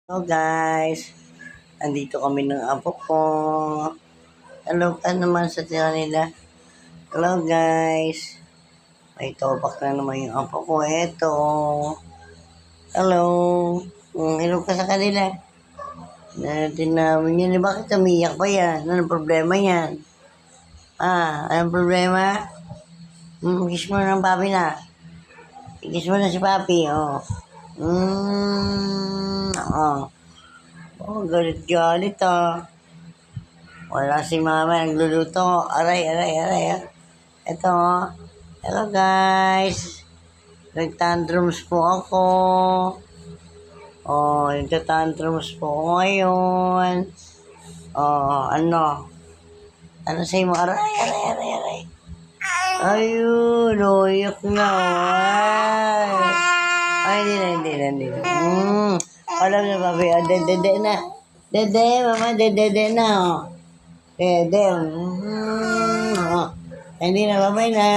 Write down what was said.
Hello guys, andito kami ng apo ko. Hello ka naman sa nila. Hello guys, may topak na naman yung apo ko. Eto. Hello. Hello ka sa kanila. Natin namin yan. Bakit umiyak pa yan? Anong problema yan? Anong problema? Kiss mo ng papi na. Kiss mo na si papi, oh. Oh. Oh, galit-galit ah. Wala si mama nagluluto. Aray. Ah. Ito oh. Hello guys. Nagtantrums po ako. Oh, nagtatantrums po ako ngayon. Oh, ano? Ano sa'yo mo? Aray. Ayun, iyak na. Ay, hindi na. Alam na, papi. Dede na. Dede, mama, dede na. Dede. Hindi na, babay na.